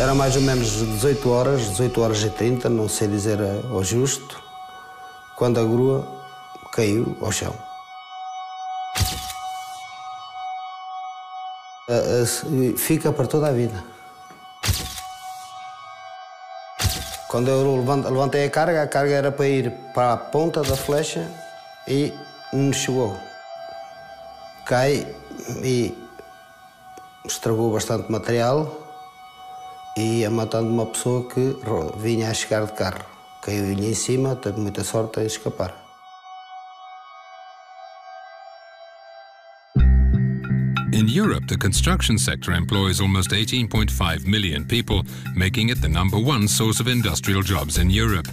Era mais ou menos 18 horas e 30, não sei dizer ao justo, quando a grua caiu ao chão. Fica para toda a vida. Quando eu levantei a carga era para ir para a ponta da flecha e não chegou. Cai e estragou bastante material e ia matando uma pessoa que vinha a chegar de carro. Caiu-lhe em cima, teve muita sorte em escapar. In Europe, the construction sector employs almost 18.5 million people, making it the #1 source of industrial jobs in Europe.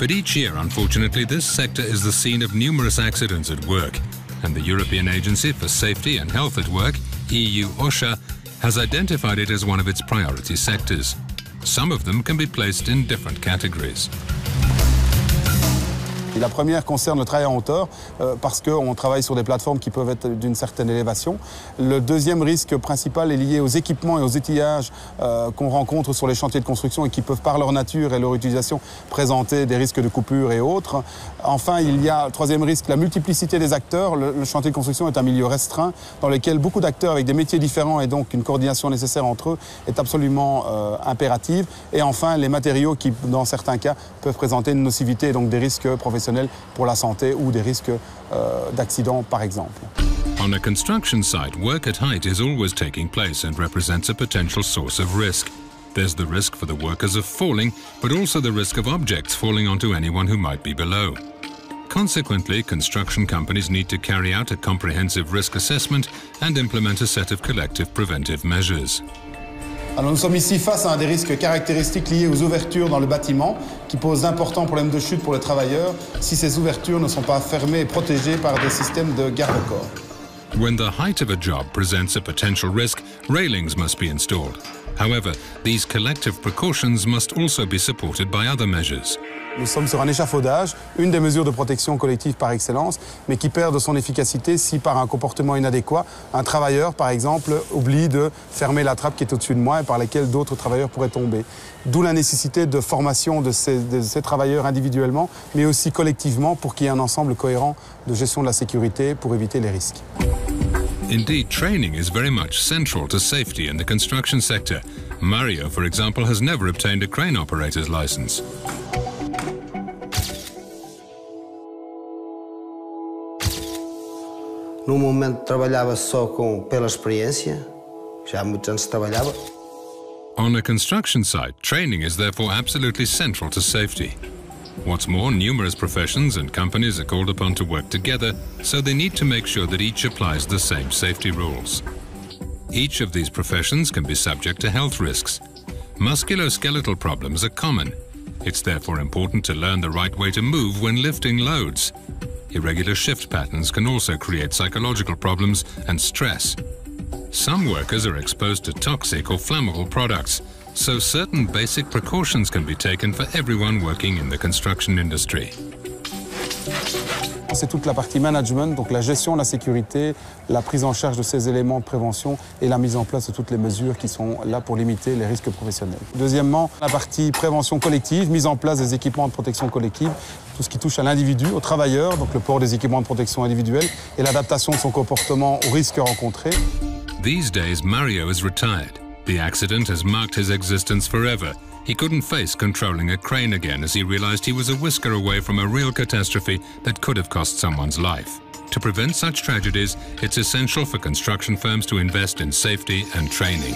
But each year, unfortunately, this sector is the scene of numerous accidents at work, and the European Agency for Safety and Health at Work, EU OSHA, has identified it as one of its priority sectors. Some of them can be placed in different categories. La première concerne le travail en hauteur, parce qu'on travaille sur des plateformes qui peuvent être d'une certaine élévation. Le deuxième risque principal est lié aux équipements et aux outillages qu'on rencontre sur les chantiers de construction et qui peuvent, par leur nature et leur utilisation, présenter des risques de coupure et autres. Enfin, il y a le troisième risque, la multiplicité des acteurs. Le chantier de construction est un milieu restreint dans lequel beaucoup d'acteurs avec des métiers différents et donc une coordination nécessaire entre eux est absolument impérative. Et enfin, les matériaux qui, dans certains cas, peuvent présenter une nocivité et donc des risques professionnels pour la santé ou des risques d'accident, par exemple. On a construction site, work at height is always taking place and represents a potential source of risk. There's the risk for the workers of falling, but also the risk of objects falling onto anyone who might be below. Consequently, construction companies need to carry out a comprehensive risk assessment and implement a set of collective preventive measures. Alors nous sommes ici face à un des risques caractéristiques liés aux ouvertures dans le bâtiment qui posent d'importants problèmes de chute pour les travailleurs si ces ouvertures ne sont pas fermées et protégées par des systèmes de garde-corps. When the height of a job presents a potential risk, railings must be installed. However, these collective precautions must also be supported by other measures. Nous sommes sur un échafaudage, une des mesures de protection collective par excellence, mais qui perd de son efficacité si, par un comportement inadéquat, un travailleur, par exemple, oublie de fermer la trappe qui est au-dessus de moi et par laquelle d'autres travailleurs pourraient tomber. D'où la nécessité de formation de ces travailleurs individuellement, mais aussi collectivement pour qu'il y ait un ensemble cohérent de gestion de la sécurité pour éviter les risques. Indeed, training is very much central to safety in the construction sector. Mario, for example, has never obtained a crane operator's license. No momento trabalhava só pela experiência, já há muitos anos trabalhava. On a construction site, training is therefore absolutely central to safety. What's more, numerous professions and companies are called upon to work together, so they need to make sure that each applies the same safety rules. Each of these professions can be subject to health risks. Musculoskeletal problems are common. It's therefore important to learn the right way to move when lifting loads. Irregular shift patterns can also create psychological problems and stress. Some workers are exposed to toxic or flammable products, so certain basic precautions can be taken for everyone working in the construction industry. C'est toute la partie management, donc la gestion de la sécurité, la prise en charge de ces éléments de prévention et la mise en place de toutes les mesures qui sont là pour limiter les risques professionnels. Deuxièmement, la partie prévention collective, mise en place des équipements de protection collective, tout ce qui touche à l'individu, au travailleur, donc le port des équipements de protection individuelle et l'adaptation de son comportement aux risques rencontrés. These days, Mario is retired. The accident has marked his existence forever. He couldn't face controlling a crane again as he realized he was a whisker away from a real catastrophe that could have cost someone's life. To prevent such tragedies, it's essential for construction firms to invest in safety and training.